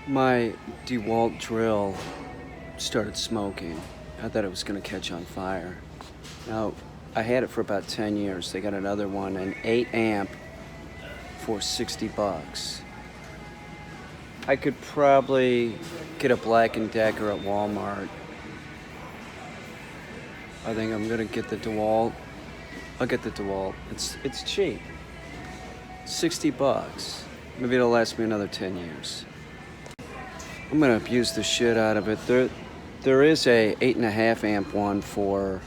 My DeWalt drill started smoking. I thought it was going to catch on fire. Now, I had it for about 10 years. They got another one, an 8 amp for $60. I could probably get a Black & Decker at Walmart. I think I'm going to get the DeWalt. I'll get the DeWalt. It's cheap. $60. Maybe it'll last me another 10 years. I'm gonna abuse the shit out of it. There is a 8.5 amp one for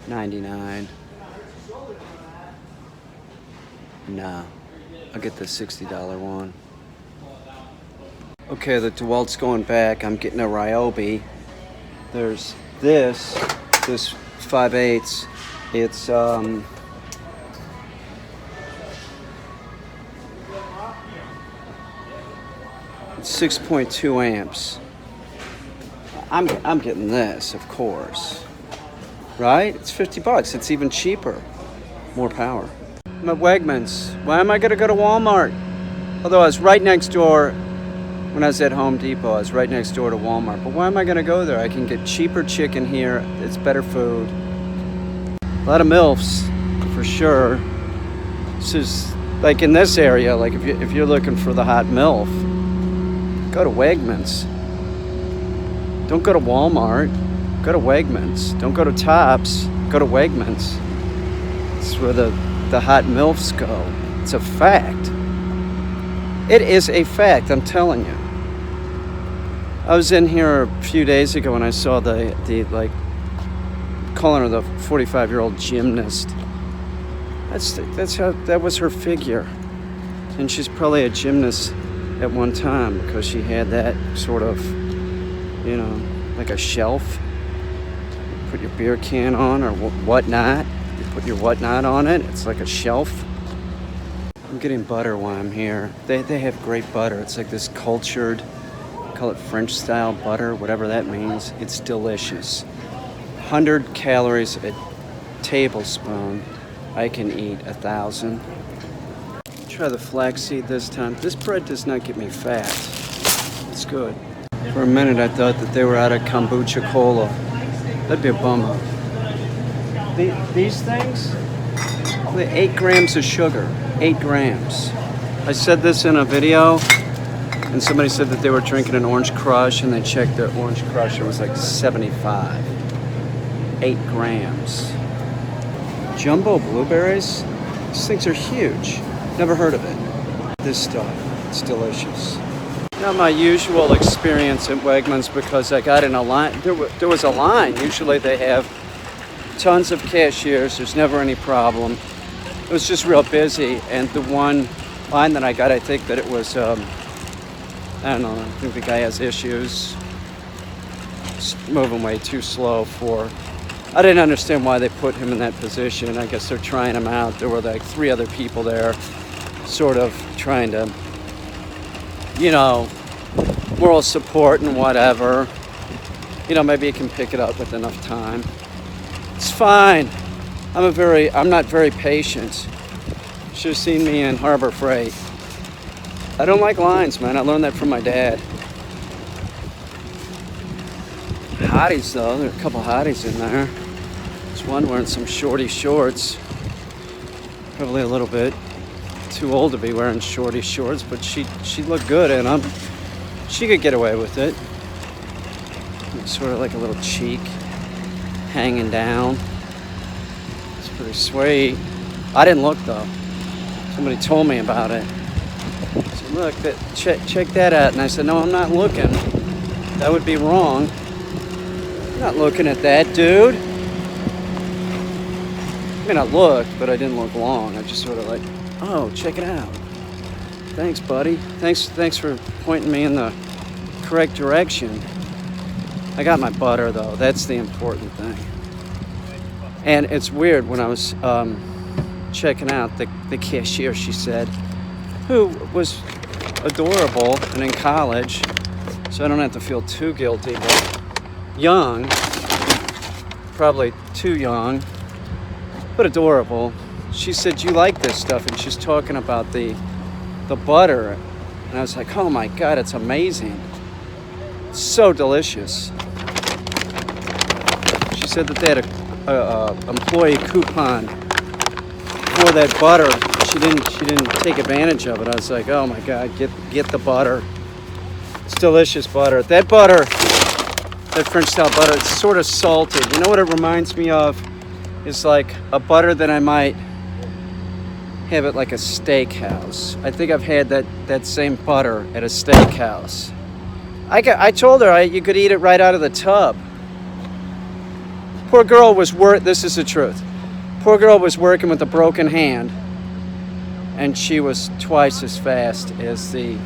$99. Nah, I'll get the $60 one. Okay, the DeWalt's going back. I'm getting a Ryobi. There's this 5/8. It's 6.2 amps. I'm getting this, of course. Right? It's $50. It's even cheaper. More power. I'm at Wegmans. Why am I gonna go to Walmart? Although I was right next door when I was at Home Depot. I was right next door to Walmart. But why am I gonna go there? I can get cheaper chicken here. It's better food. A lot of MILFs, for sure. This is like in this area. Like if you're looking for the hot MILF, go to Wegmans. Don't go to Walmart. Go to Wegmans. Don't go to Tops. Go to Wegmans. It's where the hot MILFs go. It's a fact. It is a fact, I'm telling you. I was in here a few days ago and I saw the like, calling her the 45-year-old gymnast. That was her figure. And she's probably a gymnast at one time because she had that sort of, like a shelf. You put your beer can on or whatnot. You put your whatnot on it. It's like a shelf. I'm getting butter while I'm here. They have great butter. It's like this cultured, call it French style butter, whatever that means. It's delicious. 100 calories a tablespoon. I can eat 1,000. Try the flaxseed this time. This bread does not get me fat. It's good. For a minute I thought that they were out of kombucha cola. That'd be a bummer. These things, 8 grams of sugar. 8 grams. I said this in a video, and somebody said that they were drinking an Orange Crush, and they checked the Orange Crush, it was like 75. 8 grams. Jumbo blueberries? These things are huge. Never heard of it. This stuff, it's delicious. Not my usual experience at Wegmans because I got in a line. There was a line. Usually they have tons of cashiers. There's never any problem. It was just real busy. And the one line that I got, I think that it was, I don't know, I think the guy has issues. It's moving way too slow for... I didn't understand why they put him in that position. I guess they're trying him out. There were like 3 other people there sort of trying to, moral support and whatever. Maybe you can pick it up with enough time. It's fine. I'm not very patient. Should have seen me in Harbor Freight. I don't like lines, man. I learned that from my dad. Hotties, though. There are a couple hotties in there. There's one wearing some shorty shorts. Probably a little bit too old to be wearing shorty shorts, but she looked good in them. She could get away with it. Sort of like a little cheek hanging down. It's pretty sweet. I didn't look though. Somebody told me about it. So look, check that out. And I said, no, I'm not looking. That would be wrong. I'm not looking at that, dude. I mean, I looked, but I didn't look long. I just sort of like, oh, check it out. Thanks, buddy. Thanks for pointing me in the correct direction. I got my butter, though. That's the important thing. And it's weird, when I was checking out the cashier, she said, who was adorable and in college, so I don't have to feel too guilty, but young, probably too young, but adorable. She said, you like this stuff, and she's talking about the butter, And I was like, oh my God, it's amazing. It's so delicious. She said that they had a employee coupon for that butter. She didn't take advantage of it. I was like, oh my God, get the butter. It's delicious butter. That butter, that French style butter, it's sort of salted. You know what it reminds me of? Is like a butter that I might have at like a steakhouse. I think I've had that same butter at a steakhouse. I told her you could eat it right out of the tub. Poor girl was this is the truth. Poor girl was working with a broken hand, and she was twice as fast as the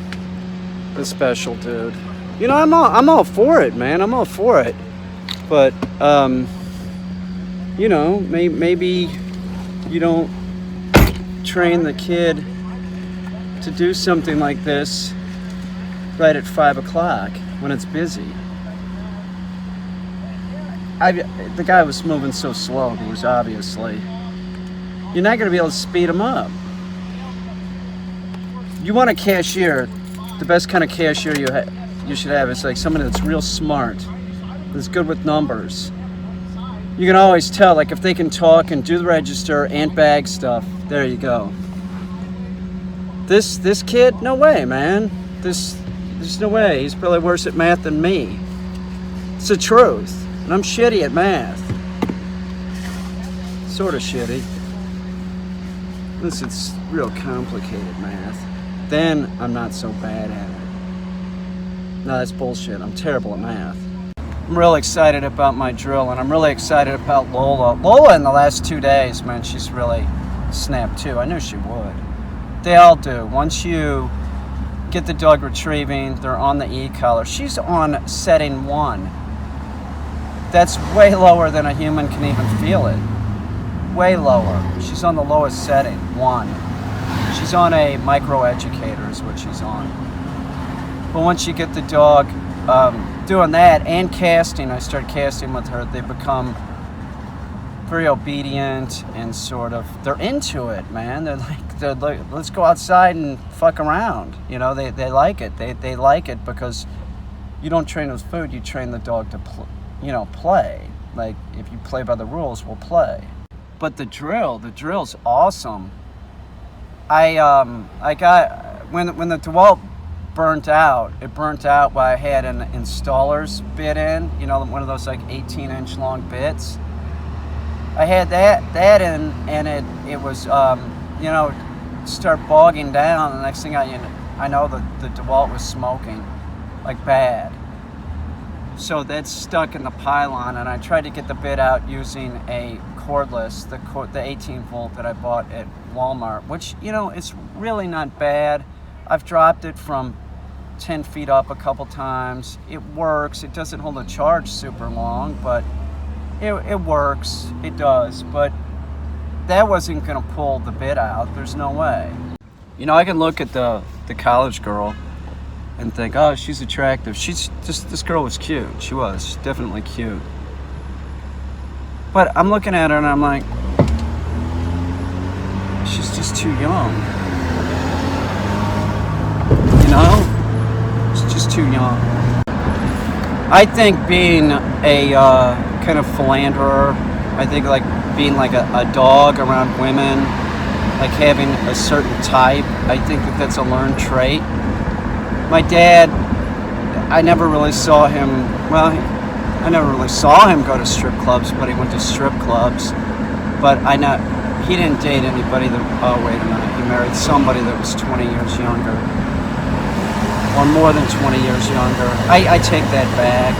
special dude. You know, I'm all for it, man. I'm all for it. But you know, maybe you don't train the kid to do something like this right at 5 o'clock when it's busy. The guy was moving so slow. He was obviously. You're not going to be able to speed him up. You want a cashier. The best kind of cashier you should have is like somebody that's real smart, that's good with numbers. You can always tell, like if they can talk and do the register and bag stuff. There you go. This kid, no way, man. There's no way. He's probably worse at math than me. It's the truth. And I'm shitty at math. Sort of shitty. Unless it's real complicated math. Then I'm not so bad at it. No, that's bullshit. I'm terrible at math. I'm real excited about my drill, and I'm really excited about Lola. Lola in the last 2 days, man, she's really snapped too. I knew she would. They all do. Once you get the dog retrieving, they're on the e-collar. She's on setting 1. That's way lower than a human can even feel it. Way lower. She's on the lowest setting, 1. She's on a micro-educator is what she's on. But once you get the dog doing that and casting, I start casting with her, they become very obedient and sort of, they're into it, man. They're like, let's go outside and fuck around. You know, they like it. They like it because you don't train with food, you train the dog to play. Like, if you play by the rules, we'll play. But the drill's awesome. I got, when the DeWalt burnt out while I had an installer's bit in, you know, one of those like 18-inch long bits. I had that in, and it was, you know, start bogging down. The next thing I know the DeWalt was smoking, like bad. So that's stuck in the pylon, and I tried to get the bit out using a cordless, the 18 volt that I bought at Walmart, which, you know, it's really not bad. I've dropped it from 10 feet up a couple times. It works. It doesn't hold a charge super long, but it works. It does. But that wasn't going to pull the bit out. There's no way. You know, I can look at the college girl and think, oh, she's attractive. This girl was cute. She was definitely cute. But I'm looking at her and I'm like, she's just too young. You know? She's just too young. I think being a kind of philanderer, I think like being like a dog around women, like having a certain type, I think that's a learned trait. My dad, I never really saw him, I never really saw him go to strip clubs, but he went to strip clubs. But I know he didn't date anybody that, oh wait a minute, he married somebody that was 20 years younger. Or more than 20 years younger. I take that back.